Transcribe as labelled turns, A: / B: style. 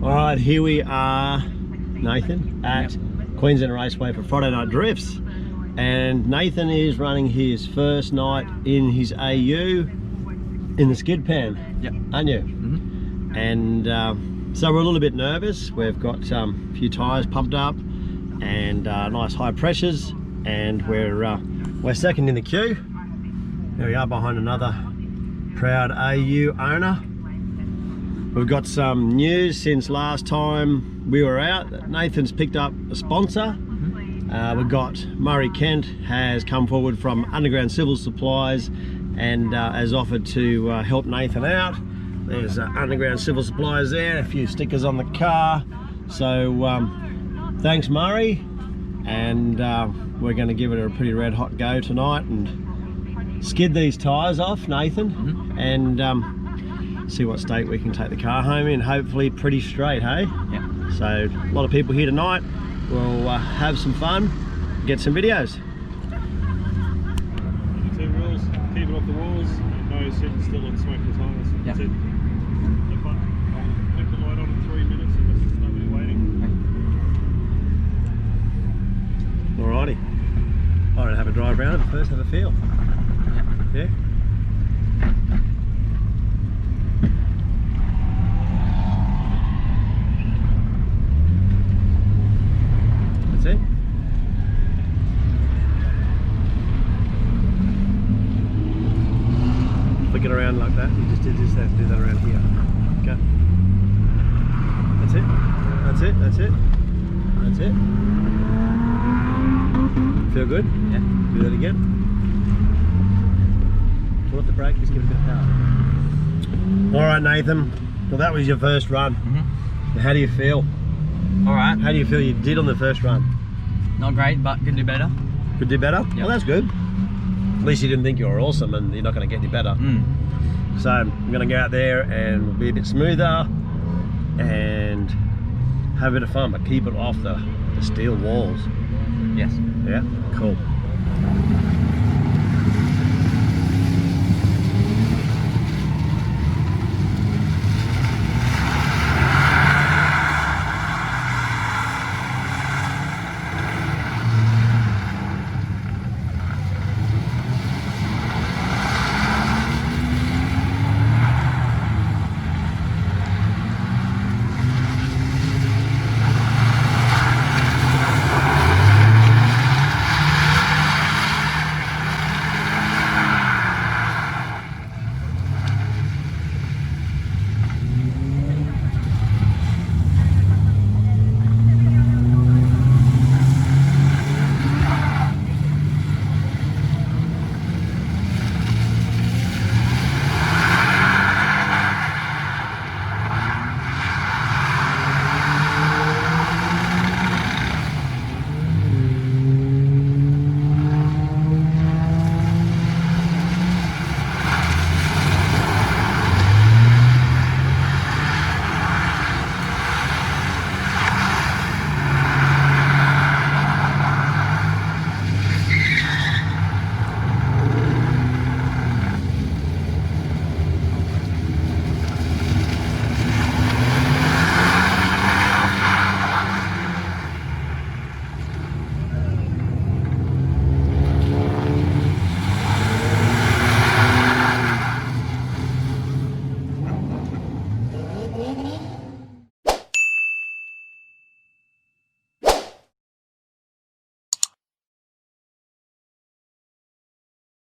A: All right, here we are, Nathan, at Queensland Raceway for Friday Night Drifts. And Nathan is running his first night in his AU in the skid pan.
B: Yep.
A: Aren't you?
B: Mm-hmm.
A: And so we're a little bit nervous. We've got a few tyres pumped up and nice high pressures, and we're second in the queue. There we are behind another proud AU owner. We've got some news since last time we were out. Nathan's picked up a sponsor. We've got Murray Kent has come forward from Underground Civil Supplies and has offered to help Nathan out. There's Underground Civil Supplies there, a few stickers on the car. So thanks Murray, and we're going to give it a pretty red hot go tonight and skid these tyres off, Nathan, and see what state we can take the car home in. Hopefully pretty straight, hey?
B: Yeah.
A: So a lot of people here tonight. We'll have some fun, get some videos.
C: Two rules: keep it off the walls, and no sitting still on smokeless tyres. That's it. Have fun. I'll flick the light on in 3 minutes if there's nobody waiting.
A: Alrighty. I'm gonna have a drive around, but first have a feel. Yeah? That's it. Flick it around like that. You just did this, do that around here. Okay. That's it. That's it. That's it. That's it. Feel good?
B: Yeah.
A: Do that again. Pull up the brake, just give it a bit of power. Alright Nathan, well that was your first run. How do you feel?
B: Alright.
A: How do you feel you did on the first run?
B: Not great, but could do better.
A: Could do better?
B: Yep.
A: Well that's good. At least you didn't think you were awesome and you're not going to get any better. So I'm going to go out there and we'll be a bit smoother and have a bit of fun, but keep it off the steel walls.
B: Yes.
A: Yeah? Cool.